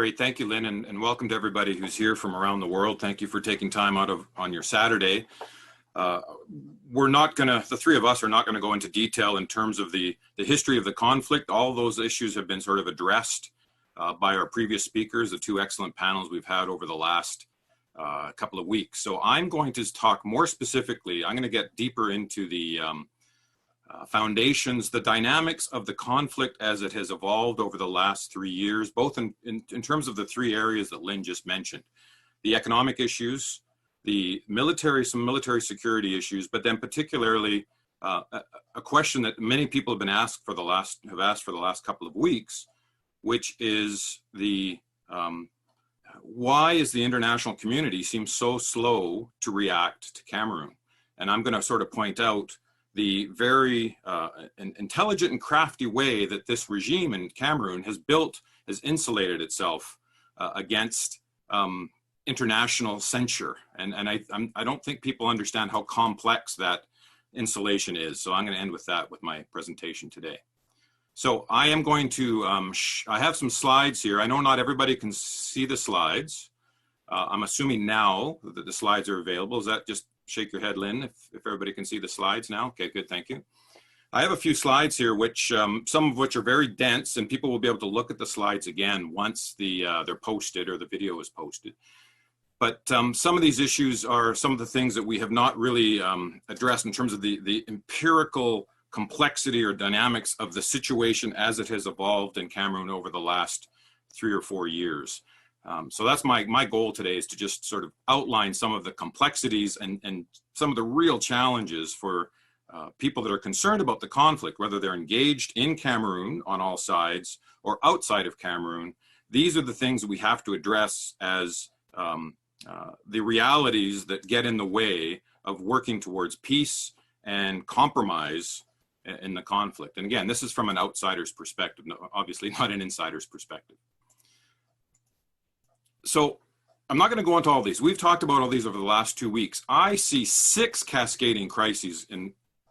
Great, thank you, Lynn, and welcome to everybody who's here from around the world. Thank you for taking time out on your Saturday. We're not gonna, the three of us are not gonna go into detail in terms of the history of the conflict. All those issues have been sort of addressed by our previous speakers, the two excellent panels we've had over the last couple of weeks. So I'm going to talk more specifically, I'm gonna get deeper into the foundations, the dynamics of the conflict as it has evolved over the last 3 years, both in terms of the three areas that Lynn just mentioned. The economic issues, the military, some military security issues, but then particularly a question that many people have asked for the last couple of weeks, which is the why is the international community seem so slow to react to Cameroon? And I'm going to sort of point out the very intelligent and crafty way that this regime in Cameroon has insulated itself against international censure. And I don't think people understand how complex that insulation is. So I'm going to end with that with my presentation today. So I am going to, I have some slides here. I know not everybody can see the slides. I'm assuming now that the slides are available. Is that just shake your head, Lynn, if everybody can see the slides now? Okay, good, thank you. I have a few slides here, which some of which are very dense, and people will be able to look at the slides again once they're posted or the video is posted. But some of these issues are some of the things that we have not really addressed in terms of the empirical complexity or dynamics of the situation as it has evolved in Cameroon over the last 3 or 4 years. So that's my goal today, is to just sort of outline some of the complexities and some of the real challenges for people that are concerned about the conflict, whether they're engaged in Cameroon on all sides or outside of Cameroon. These are the things that we have to address as the realities that get in the way of working towards peace and compromise in the conflict. And again, this is from an outsider's perspective, obviously not an insider's perspective. So I'm not going to go into all these. We've talked about all these over the last 2 weeks. I see 6 cascading crises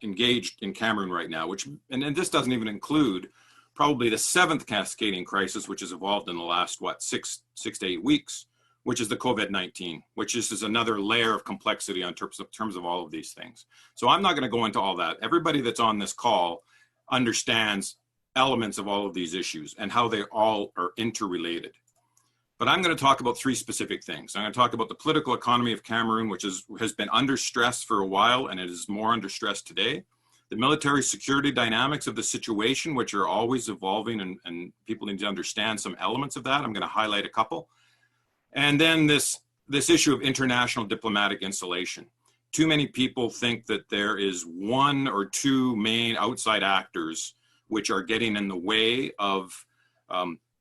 engaged in Cameroon right now, and this doesn't even include probably the 7th cascading crisis, which has evolved in the last, what, 6 to 8 weeks, which is the COVID-19, which is another layer of complexity in terms of all of these things. So I'm not going to go into all that. Everybody that's on this call understands elements of all of these issues and how they all are interrelated. But I'm going to talk about 3 specific things. I'm going to talk about the political economy of Cameroon, which has been under stress for a while, and it is more under stress today. The military security dynamics of the situation, which are always evolving, and people need to understand some elements of that. I'm going to highlight a couple. And then this issue of international diplomatic insulation. Too many people think that there is 1 or 2 main outside actors which are getting in the way of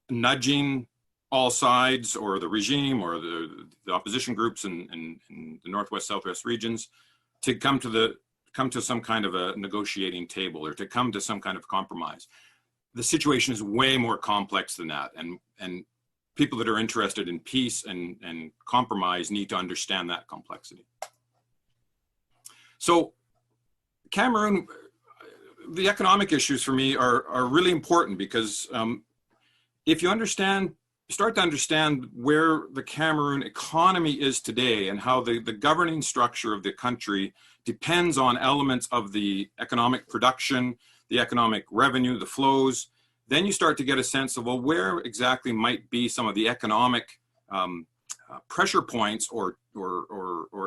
nudging all sides, or the regime, or the opposition groups in the Northwest, Southwest regions, to come to some kind of a negotiating table, or to come to some kind of compromise. The situation is way more complex than that, and people that are interested in peace and compromise need to understand that complexity. So Cameroon, the economic issues for me are really important, because if you start to understand where the Cameroon economy is today and how the governing structure of the country depends on elements of the economic production, the economic revenue, the flows, then you start to get a sense of, well, where exactly might be some of the economic pressure points or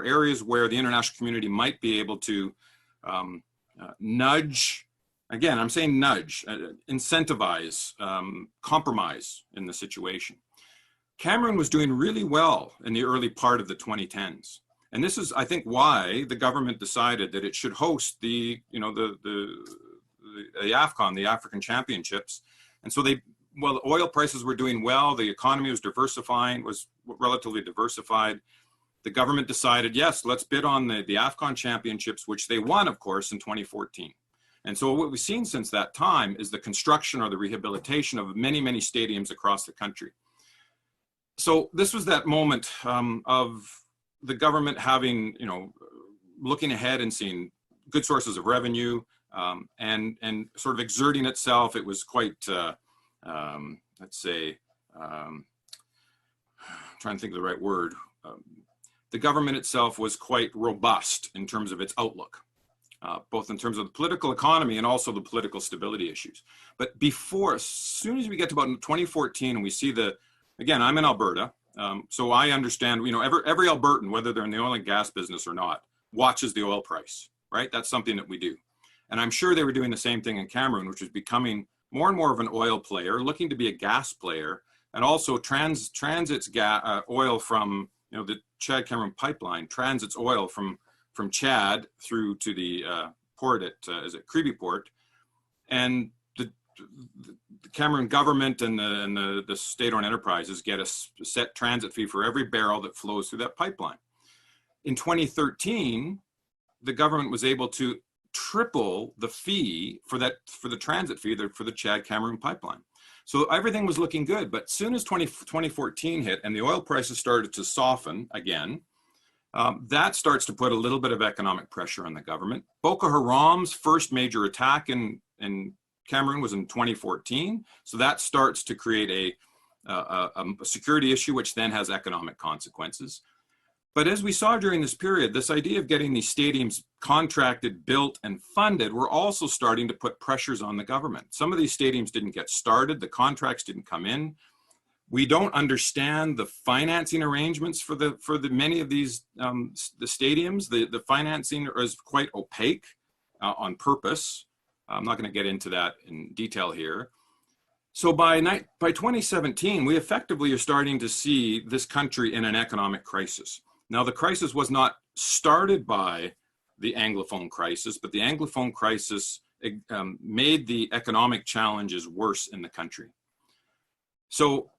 areas where the international community might be able to nudge. Again, I'm saying nudge, incentivize, compromise in the situation. Cameroon was doing really well in the early part of the 2010s. And this is, I think, why the government decided that it should host the AFCON, the African Championships. And so the oil prices were doing well, the economy was diversifying, was relatively diversified. The government decided, yes, let's bid on the AFCON Championships, which they won, of course, in 2014. And so what we've seen since that time is the construction or the rehabilitation of many, many stadiums across the country. So this was that moment of the government having, looking ahead and seeing good sources of revenue and sort of exerting itself. It was quite, let's say, trying to think of the right word, the government itself was quite robust in terms of its outlook, both in terms of the political economy and also the political stability issues. But before, as soon as we get to about 2014 and we see again, I'm in Alberta, so I understand, every Albertan, whether they're in the oil and gas business or not, watches the oil price, right? That's something that we do. And I'm sure they were doing the same thing in Cameroon, which was becoming more and more of an oil player, looking to be a gas player, and also transits oil from, the Chad-Cameroon pipeline, transits oil from Chad through to the port at, Kribi Port. And the Cameroon government and the state-owned enterprises get a set transit fee for every barrel that flows through that pipeline. In 2013, the government was able to triple the fee for the transit fee for the Chad-Cameroon pipeline. So everything was looking good, but as soon as 2014 hit and the oil prices started to soften again, that starts to put a little bit of economic pressure on the government. Boko Haram's first major attack in Cameroon was in 2014, so that starts to create a security issue, which then has economic consequences. But as we saw during this period, this idea of getting these stadiums contracted, built, and funded were also starting to put pressures on the government. Some of these stadiums didn't get started, the contracts didn't come in. We don't understand the financing arrangements for many of these the stadiums. The financing is quite opaque on purpose. I'm not going to get into that in detail here. So by 2017, we effectively are starting to see this country in an economic crisis. Now, the crisis was not started by the Anglophone crisis, but the Anglophone crisis made the economic challenges worse in the country. So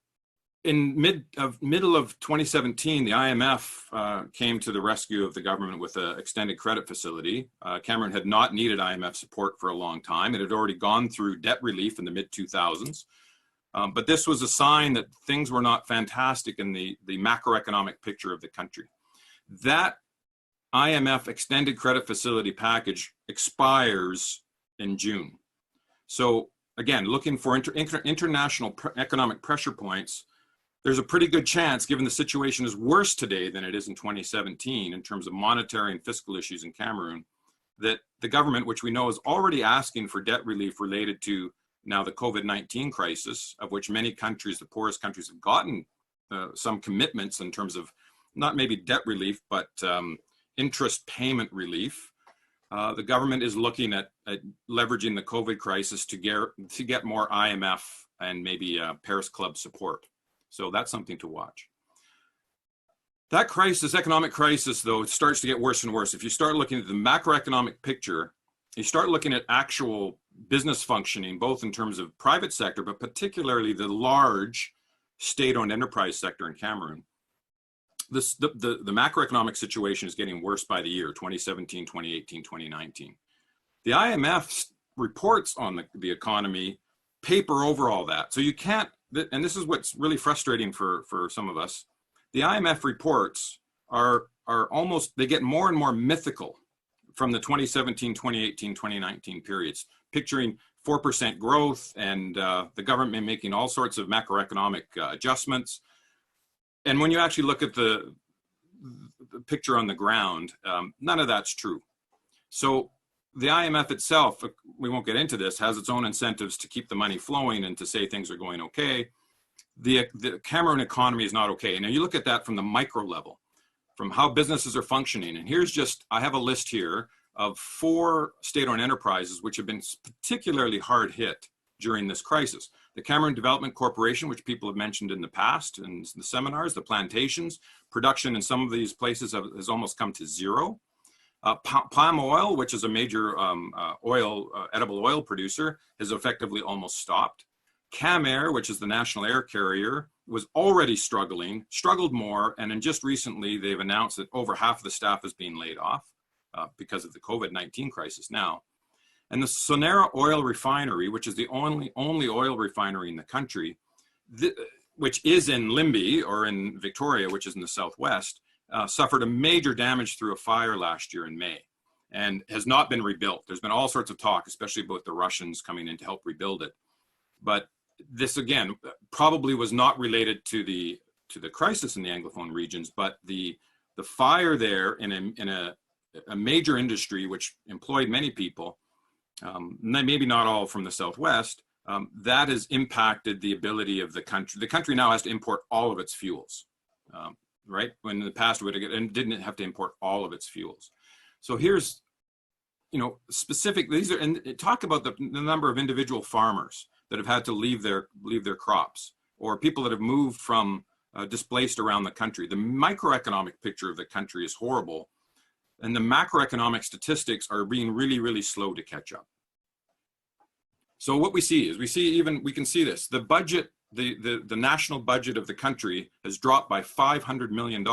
in middle of 2017, the IMF came to the rescue of the government with an extended credit facility. Cameroon had not needed IMF support for a long time. It had already gone through debt relief in the mid-2000s. But this was a sign that things were not fantastic in the macroeconomic picture of the country. That IMF extended credit facility package expires in June. So again, looking for international economic pressure points, there's a pretty good chance, given the situation is worse today than it is in 2017 in terms of monetary and fiscal issues in Cameroon, that the government, which we know is already asking for debt relief related to now the COVID-19 crisis, of which many countries, the poorest countries, have gotten some commitments in terms of not maybe debt relief, but interest payment relief. The government is looking at leveraging the COVID crisis to get more IMF and maybe Paris Club support. So that's something to watch. That crisis, economic crisis, though, it starts to get worse and worse. If you start looking at the macroeconomic picture, you start looking at actual business functioning, both in terms of private sector, but particularly the large state-owned enterprise sector in Cameroon. The macroeconomic situation is getting worse by the year, 2017, 2018, 2019. The IMF reports on the economy paper over all that. So you can't, and this is what's really frustrating for some of us, the IMF reports are almost, they get more and more mythical from the 2017, 2018, 2019 periods, picturing 4% growth and the government making all sorts of macroeconomic adjustments. And when you actually look at the picture on the ground, none of that's true. So the IMF itself, we won't get into this, has its own incentives to keep the money flowing and to say things are going okay. The Cameroon economy is not okay. Now you look at that from the micro level, from how businesses are functioning. And here's just, I have a list here of 4 state-owned enterprises which have been particularly hard hit during this crisis. The Cameroon Development Corporation, which people have mentioned in the past in the seminars, the plantations, production in some of these places has almost come to zero. Palm oil, which is a major edible oil producer, has effectively almost stopped. CamAir, which is the national air carrier, was already struggled more, and then just recently they've announced that over half of the staff is being laid off because of the COVID-19 crisis now. And the Sonera oil refinery, which is the only oil refinery in the country, which is in Limby or in Victoria, which is in the southwest, suffered a major damage through a fire last year in May and has not been rebuilt. There's been all sorts of talk, especially about the Russians coming in to help rebuild it. But this, again, probably was not related to the crisis in the Anglophone regions, but the fire there in a major industry which employed many people, maybe not all from the Southwest, that has impacted the ability of the country. The country now has to import all of its fuels, right? When in the past it didn't have to import all of its fuels. So here's, specific, these are, and talk about the number of individual farmers that have had to leave their crops, or people that have moved from displaced around the country. The microeconomic picture of the country is horrible, and the macroeconomic statistics are being really, really slow to catch up. So what we see is, we can see this, the budget, the national budget of the country has dropped by $500 million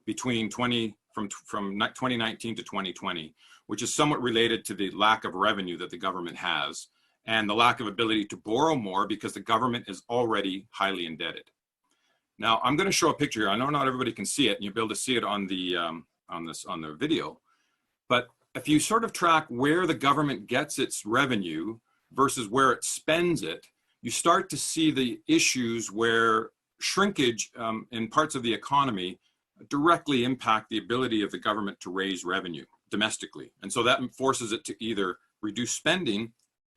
between from 2019 to 2020, which is somewhat related to the lack of revenue that the government has and the lack of ability to borrow more because the government is already highly indebted. Now, I'm going to show a picture here. I know not everybody can see it, and you'll be able to see it on the video. But if you sort of track where the government gets its revenue versus where it spends it, you start to see the issues where shrinkage in parts of the economy directly impact the ability of the government to raise revenue domestically. And so that forces it to either reduce spending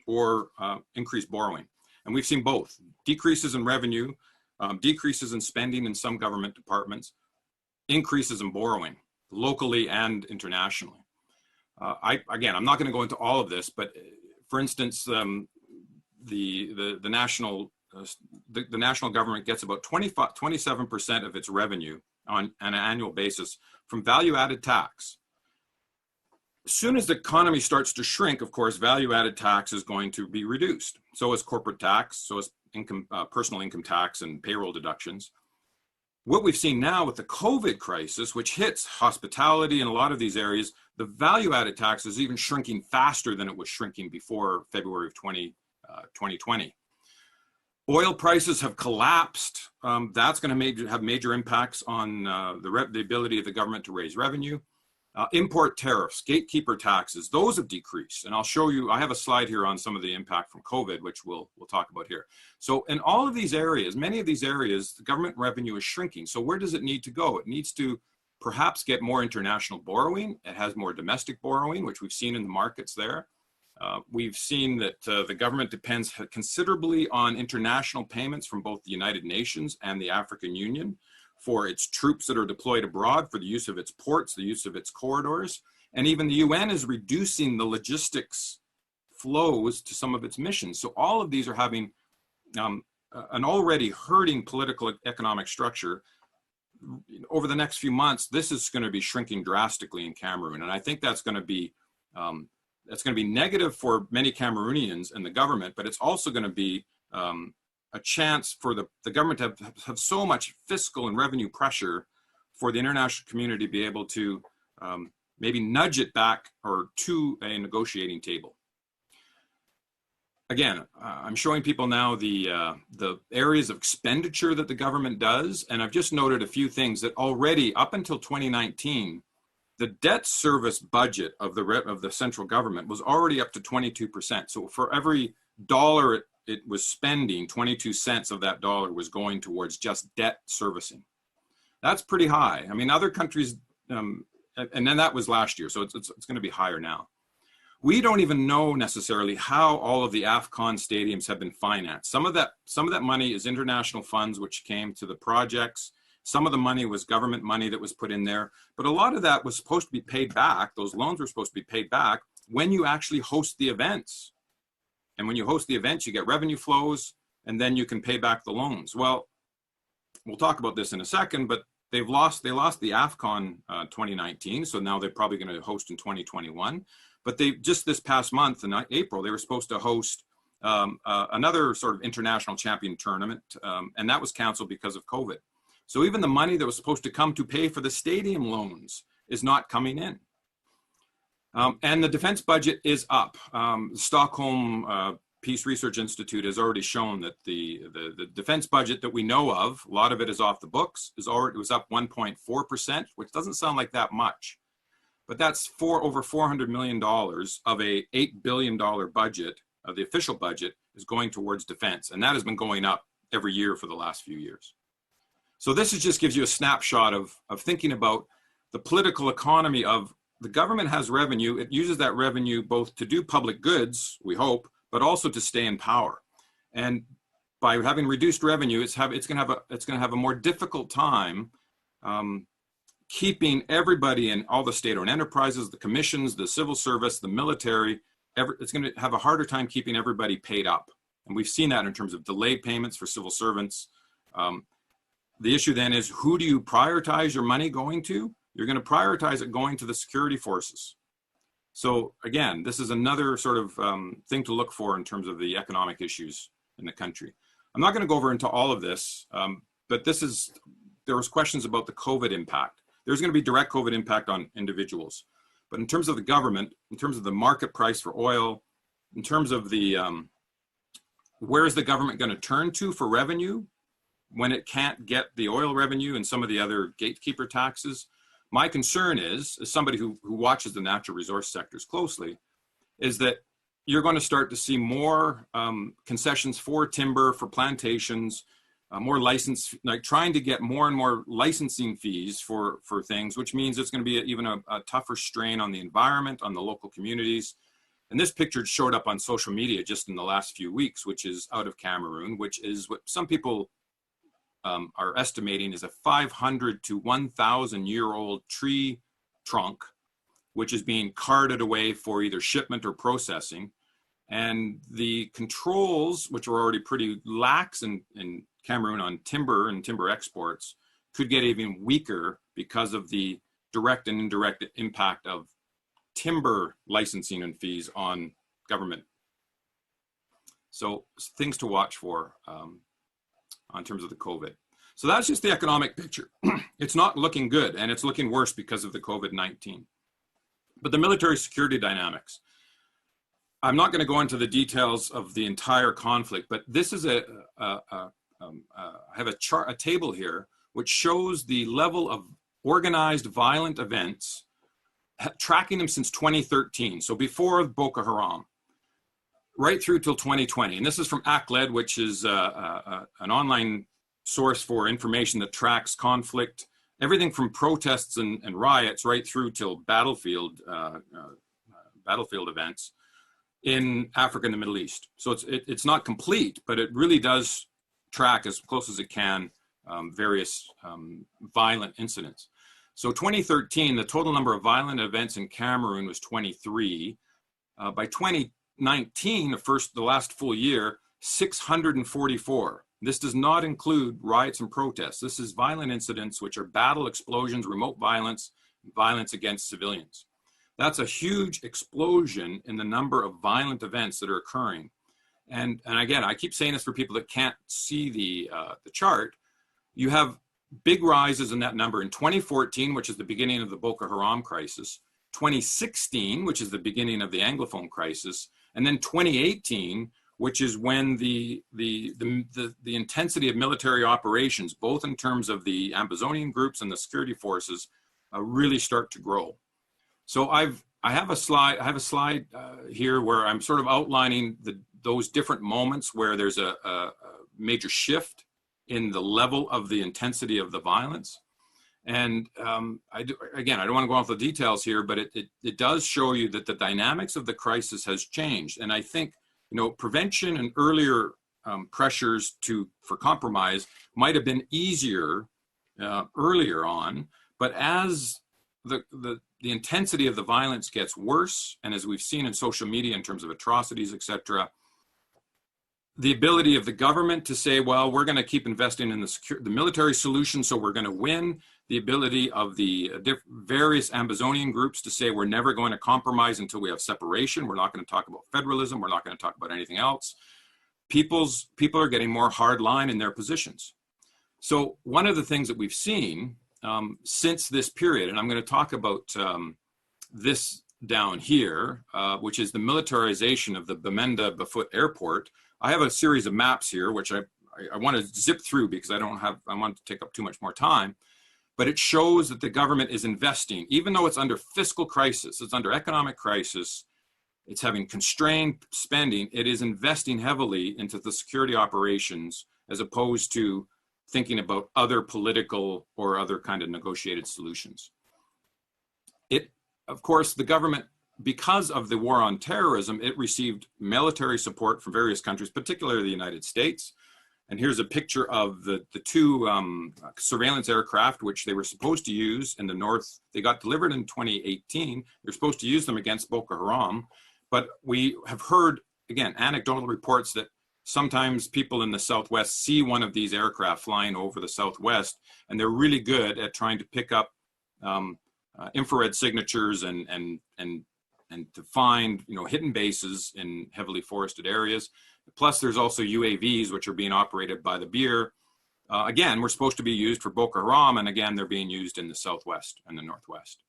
or increase borrowing. And we've seen both, decreases in revenue, decreases in spending in some government departments, increases in borrowing locally and internationally. Again, I'm not going to go into all of this, but for instance, the national government gets about 27% of its revenue on an annual basis from value-added tax. As soon as the economy starts to shrink, of course, value-added tax is going to be reduced. So is corporate tax, so is personal income tax and payroll deductions. What we've seen now with the COVID crisis, which hits hospitality and a lot of these areas, the value-added tax is even shrinking faster than it was shrinking before February of 2020. Oil prices have collapsed. That's going to have major impacts on the ability of the government to raise revenue. Import tariffs, gatekeeper taxes, those have decreased. And I'll show you, I have a slide here on some of the impact from COVID, which we'll talk about here. So in all of these areas, many of these areas, the government revenue is shrinking. So where does it need to go? It needs to perhaps get more international borrowing. It has more domestic borrowing, which we've seen in the markets there. We've seen that the government depends considerably on international payments from both the United Nations and the African Union for its troops that are deployed abroad, for the use of its ports, the use of its corridors. And even the UN is reducing the logistics flows to some of its missions. So all of these are having an already hurting political economic structure. Over the next few months, this is going to be shrinking drastically in Cameroon. And I think that's going to be negative for many Cameroonians and the government, but it's also going to be a chance for the government to have so much fiscal and revenue pressure for the international community to be able to maybe nudge it back or to a negotiating table. Again, I'm showing people now the areas of expenditure that the government does, and I've just noted a few things that already up until 2019, the debt service budget of the central government was already up to 22%. So for every dollar it was spending, 22 cents of that dollar was going towards just debt servicing. That's pretty high. I mean, other countries, and then that was last year, so it's going to be higher now. We don't even know necessarily how all of the AFCON stadiums have been financed. Some of that money is international funds which came to the projects. Some of the money was government money that was put in there, but a lot of that was supposed to be paid back. Those loans were supposed to be paid back when you actually host the events. And when you host the events, you get revenue flows, and then you can pay back the loans. Well, we'll talk about this in a second, but they lost the AFCON 2019, so now they're probably going to host in 2021. But they just this past month in April, they were supposed to host another sort of international champion tournament, and that was canceled because of COVID. So even the money that was supposed to come to pay for the stadium loans is not coming in. And the defense budget is up. Stockholm Peace Research Institute has already shown that the defense budget that we know of, a lot of it is off the books, it was up 1.4%, which doesn't sound like that much. But that's over $400 million of a $8 billion budget, the official budget, is going towards defense. And that has been going up every year for the last few years. So this just gives you a snapshot of thinking about the political economy of the government has revenue. It uses that revenue both to do public goods, we hope, but also to stay in power. And by having reduced revenue, it's going to have a more difficult time keeping everybody in all the state-owned enterprises, the commissions, the civil service, the military. It's going to have a harder time keeping everybody paid up. And we've seen that in terms of delayed payments for civil servants. The issue then is, who do you prioritize your money going to? You're going to prioritize it going to the security forces. So again, this is another sort of thing to look for in terms of the economic issues in the country. I'm not going to go over into all of this, but there was questions about the COVID impact. There's going to be direct COVID impact on individuals. But in terms of the government, in terms of the market price for oil, in terms of the, where is the government going to turn to for revenue when it can't get the oil revenue and some of the other gatekeeper taxes? My concern is, as somebody who watches the natural resource sectors closely, is that you're going to start to see more concessions for timber, for plantations, more license, like trying to get more and more licensing fees for things, which means it's going to be even a tougher strain on the environment, on the local communities. And this picture showed up on social media just in the last few weeks, which is out of Cameroon, which is what some people are estimating is a 500 to 1,000-year-old tree trunk, which is being carted away for either shipment or processing. And the controls, which are already pretty lax in Cameroon on timber and timber exports, could get even weaker because of the direct and indirect impact of timber licensing and fees on government. So things to watch for on terms of the COVID. So that's just the economic picture. It's not looking good, and it's looking worse because of the COVID-19. But the military security dynamics. I'm not going to go into the details of the entire conflict, but this is I have a table here which shows the level of organized violent events, tracking them since 2013, so before Boko Haram, right through till 2020. And this is from ACLED, which is an online source for information that tracks conflict, everything from protests and riots right through till battlefield events in Africa and the Middle East. So it's not complete, but it really does track as close as it can various violent incidents. So 2013, the total number of violent events in Cameroon was 23. By 2019, the last full year, 644. This does not include riots and protests. This is violent incidents, which are battle, explosions, remote violence, violence against civilians. That's a huge explosion in the number of violent events that are occurring. And again, I keep saying this for people that can't see the chart. You have big rises in that number in 2014, which is the beginning of the Boko Haram crisis, 2016, which is the beginning of the Anglophone crisis, and then 2018, which is when the intensity of military operations, both in terms of the Ambazonian groups and the security forces, really start to grow. So I have a slide here where I'm sort of outlining those different moments where there's a major shift in the level of the intensity of the violence. And I don't want to go off the details here, but it does show you that the dynamics of the crisis has changed. And I think, prevention and earlier pressures for compromise might have been easier earlier on, but as the intensity of the violence gets worse, and as we've seen in social media in terms of atrocities, etc., the ability of the government to say, well, we're going to keep investing in the military solution, so we're going to win. The ability of the various Ambazonian groups to say, we're never going to compromise until we have separation. We're not going to talk about federalism. We're not going to talk about anything else. People are getting more hard line in their positions. So one of the things that we've seen since this period, and I'm going to talk about this down here, which is the militarization of the Bamenda Bafut Airport. I have a series of maps here, which I want to zip through because I want to take up too much more time. But it shows that the government is investing, even though it's under fiscal crisis, it's under economic crisis, it's having constrained spending, it is investing heavily into the security operations as opposed to thinking about other political or other kind of negotiated solutions. Of course, the government, because of the war on terrorism, it received military support from various countries, particularly the United States. And here's a picture of the two surveillance aircraft, which they were supposed to use in the north. They got delivered in 2018. They're supposed to use them against Boko Haram. But we have heard, again, anecdotal reports that sometimes people in the Southwest see one of these aircraft flying over the Southwest, and they're really good at trying to pick up infrared signatures and to find, you know, hidden bases in heavily forested areas. Plus, there's also UAVs, which are being operated by the BIR. Again, we're supposed to be used for Boko Haram, and again, they're being used in the Southwest and the Northwest.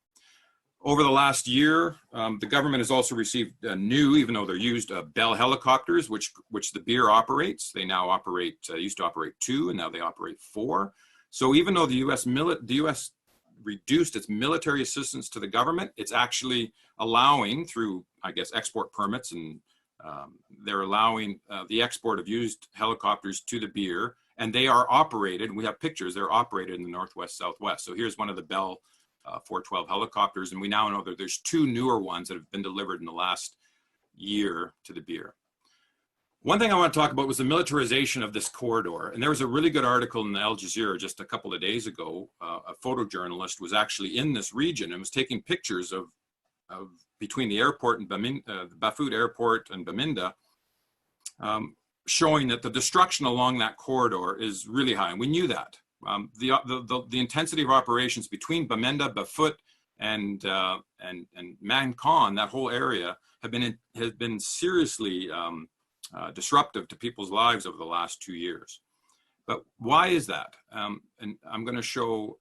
Over the last year, the government has also received new, even though they're used, Bell helicopters, which the BIR operates. They now operate, used to operate 2, and now they operate 4. So even though the U.S. reduced its military assistance to the government, it's actually allowing, through, I guess, export permits, and they're allowing the export of used helicopters to the BIR, and they are operated, we have pictures, they're operated in the Northwest, Southwest. So here's one of the Bell 412 helicopters, and we now know that there's 2 newer ones that have been delivered in the last year to the BIR. One thing I want to talk about was the militarization of this corridor. And there was a really good article in the Al Jazeera just a couple of days ago. A photojournalist was actually in this region and was taking pictures of between the airport and the Bafut airport and Bamenda, showing that the destruction along that corridor is really high. And we knew that. The intensity of operations between Bamenda, Bafut, and Mankan, that whole area, has been seriously disruptive to people's lives over the last 2 years. But why is that? And I'm going to show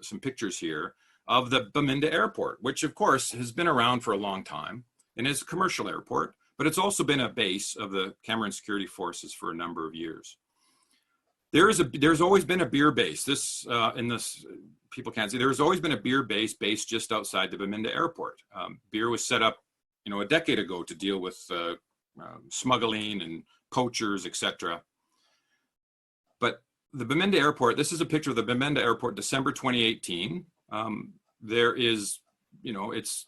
some pictures here of the Bamenda airport, which of course has been around for a long time and is a commercial airport, but it's also been a base of the Cameroon security forces for a number of years. There's always been a BIR base. People can't see. There's always been a BIR base based just outside the Bamenda airport. BIR was set up, you know, a decade ago to deal with smuggling and poachers, etc. But the Bamenda airport, this is a picture of the Bamenda airport, December 2018. There is, you know, it's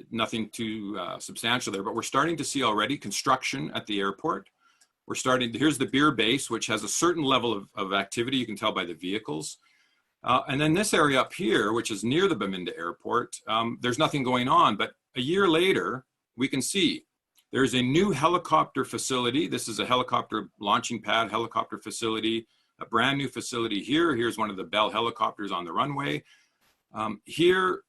nothing too substantial there, but we're starting to see already construction at the airport. We're starting, here's the BIR base, which has a certain level of activity, you can tell by the vehicles. And then this area up here, which is near the Bamenda airport, there's nothing going on, but a year later, we can see there's a new helicopter facility. This is a helicopter launching pad, helicopter facility, a brand new facility here. Here's one of the Bell helicopters on the runway. Here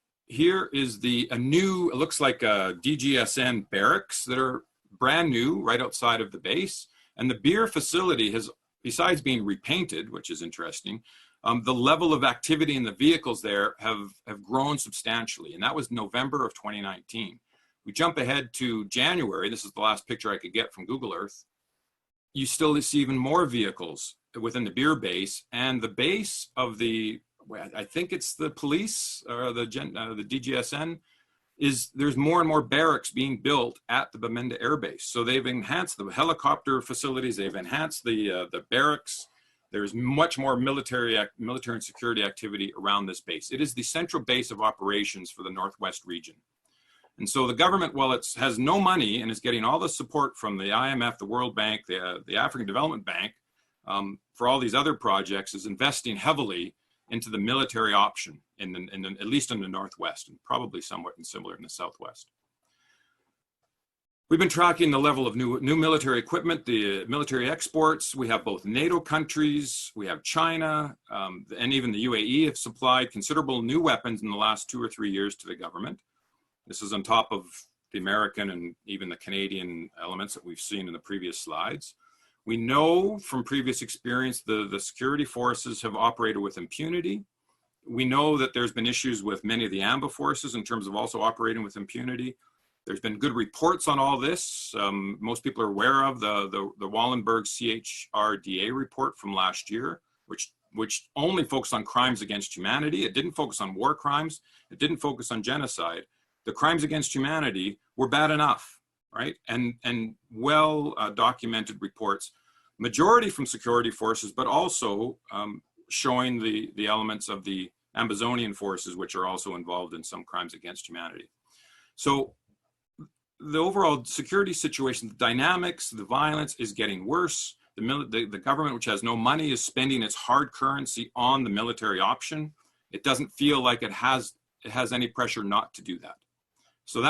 is a new, it looks like a DGSN barracks that are brand new right outside of the base. And the BIR facility has, besides being repainted, which is interesting, the level of activity in the vehicles there have grown substantially. And that was November of 2019. We jump ahead to January. This is the last picture I could get from Google Earth. You still see even more vehicles within the BIR base, and the base of the, I think it's the police or the DGSN, there's more and more barracks being built at the Bamenda Air Base. So they've enhanced the helicopter facilities, they've enhanced the barracks. There's much more military and security activity around this base. It is the central base of operations for the Northwest region. And so the government, while it has no money and is getting all the support from the IMF, the World Bank, the African Development Bank, for all these other projects, is investing heavily into the military option, at least in the Northwest, and probably somewhat similar in the Southwest. We've been tracking the level of new military equipment, the military exports. We have both NATO countries, we have China, and even the UAE have supplied considerable new weapons in the last 2 or 3 years to the government. This is on top of the American and even the Canadian elements that we've seen in the previous slides. We know from previous experience the security forces have operated with impunity. We know that there's been issues with many of the AMBA forces in terms of also operating with impunity. There's been good reports on all this. Most people are aware of the Wallenberg CHRDA report from last year, which only focused on crimes against humanity. It didn't focus on war crimes. It didn't focus on genocide. The crimes against humanity were bad enough, right? And well documented reports. majority from security forces, but also showing the elements of the Ambazonian forces, which are also involved in some crimes against humanity. So the overall security situation, the dynamics, the violence is getting worse. The government, which has no money, is spending its hard currency on the military option. It doesn't feel like it has any pressure not to do that. So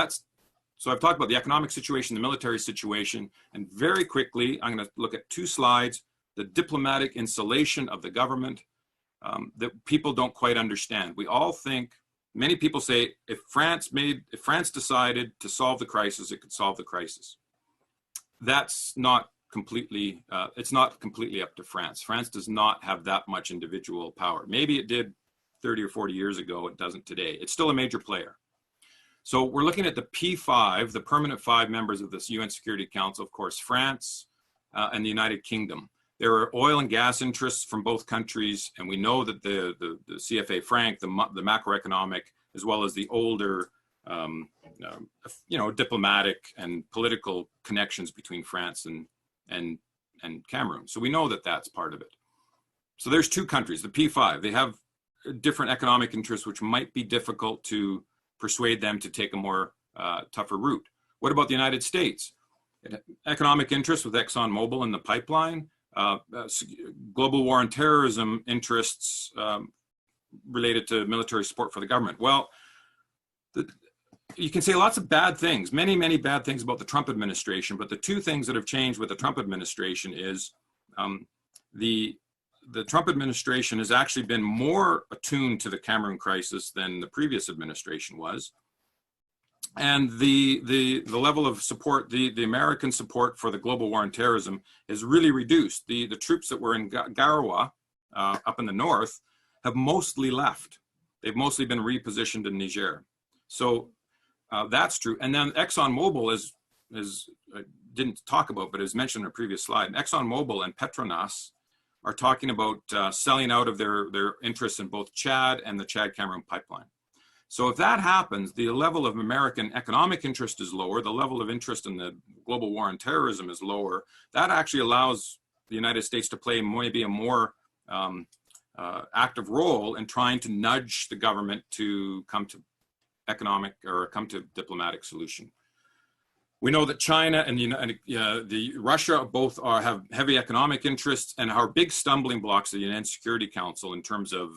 I've talked about the economic situation, the military situation, and very quickly, I'm going to look at 2 slides, the diplomatic insulation of the government that people don't quite understand. We all think, many people say, if France decided to solve the crisis, it could solve the crisis. That's not completely, it's not completely up to France. France does not have that much individual power. Maybe it did 30 or 40 years ago, it doesn't today. It's still a major player. So we're looking at the P5, the permanent 5 members of this UN Security Council, of course, France and the United Kingdom. There are oil and gas interests from both countries, and we know that the CFA franc, the macroeconomic, as well as the older, diplomatic and political connections between France and Cameroon. So we know that that's part of it. So there's 2 countries, the P5. They have different economic interests, which might be difficult to persuade them to take a more tougher route. What about the United States? Economic interests with ExxonMobil in the pipeline, global war on terrorism interests related to military support for the government. Well, you can say lots of bad things, many, many bad things about the Trump administration, but the 2 things that have changed with the Trump administration is the Trump administration has actually been more attuned to the Cameroon crisis than the previous administration was. And the level of support, the American support for the global war on terrorism is really reduced. The troops that were in Garoua, up in the north, have mostly left. They've mostly been repositioned in Niger. So that's true. And then ExxonMobil is didn't talk about, but as mentioned in a previous slide, ExxonMobil and Petronas are talking about selling out of their interests in both Chad and the Chad-Cameroon pipeline. So if that happens, the level of American economic interest is lower, the level of interest in the global war on terrorism is lower. That actually allows the United States to play maybe a more active role in trying to nudge the government to come to economic or come to diplomatic solution. We know that China and Russia both have heavy economic interests and are big stumbling blocks of the UN Security Council in terms of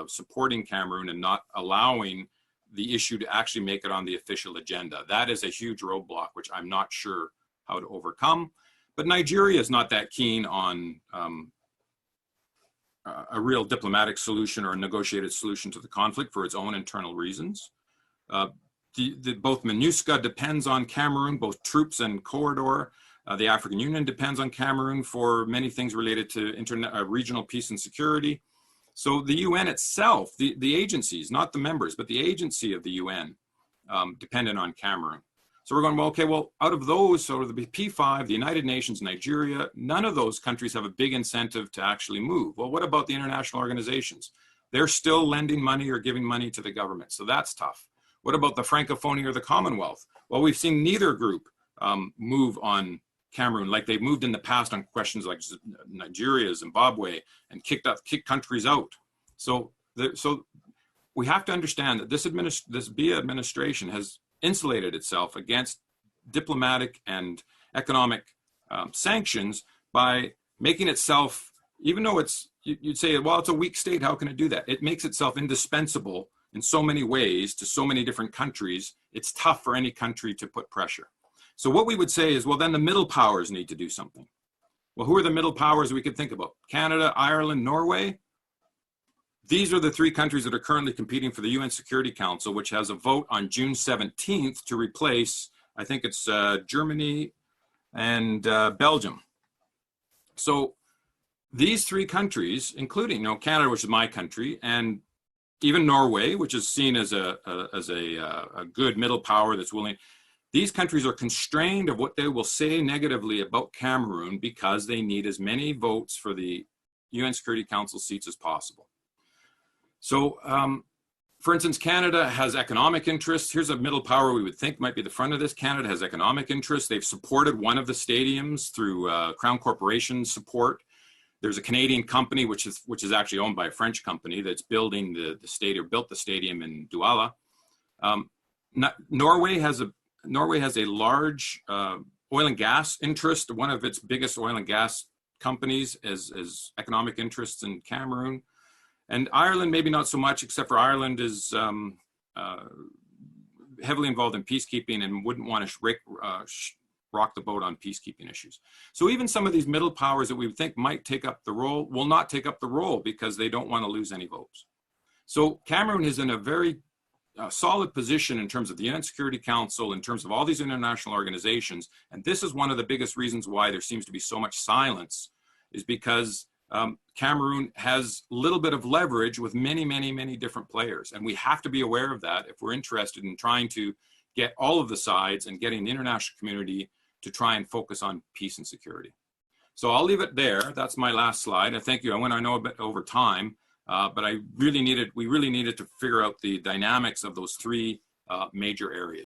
supporting Cameroon and not allowing the issue to actually make it on the official agenda. That is a huge roadblock, which I'm not sure how to overcome. But Nigeria is not that keen on a real diplomatic solution or a negotiated solution to the conflict for its own internal reasons. Both MINUSCA depends on Cameroon, both troops and corridor. The African Union depends on Cameroon for many things related to regional peace and security. So the UN itself, the agencies, not the members, but the agency of the UN dependent on Cameroon. So we're going, well, okay, well, out of those, so the P5, the United Nations, Nigeria, none of those countries have a big incentive to actually move. Well, what about the international organizations? They're still lending money or giving money to the government. So that's tough. What about the Francophonie or the Commonwealth? Well, we've seen neither group move on Cameroon like they've moved in the past on questions like Nigeria, Zimbabwe, and kicked countries out. So we have to understand that this BIA administration has insulated itself against diplomatic and economic sanctions by making itself, even though you'd say, well, it's a weak state, how can it do that? It makes itself indispensable in so many ways to so many different countries. It's tough for any country to put pressure. So what we would say is, well, then the middle powers need to do something. Well, who are the middle powers we could think about? Canada, Ireland, Norway. These are the 3 countries that are currently competing for the UN Security Council, which has a vote on June 17th to replace, I think it's Germany and Belgium. So these 3 countries, including Canada, which is my country, and even Norway, which is seen as a good middle power that's willing, these countries are constrained of what they will say negatively about Cameroon because they need as many votes for the UN Security Council seats as possible. So For instance, Canada has economic interests. Here's a middle power we would think might be the front of this. Canada has economic interests. They've supported one of the stadiums through Crown Corporation support. There's a Canadian company, which is actually owned by a French company, that's building the stadium, built the stadium in Douala. Norway has a large oil and gas interest. One of its biggest oil and gas companies is economic interests in Cameroon. And Ireland, maybe not so much, except for Ireland is heavily involved in peacekeeping and wouldn't want to rock the boat on peacekeeping issues. So even some of these middle powers that we would think might take up the role will not take up the role because they don't want to lose any votes. So Cameroon is in a very solid position in terms of the UN Security Council, in terms of all these international organizations. And this is one of the biggest reasons why there seems to be so much silence, is because Cameroon has a little bit of leverage with many different players. And we have to be aware of that if we're interested in trying to get all of the sides and getting the international community to try and focus on peace and security. So I'll leave it there. That's my last slide. I thank you. I know a bit over time, but we really needed to figure out the dynamics of those three major areas.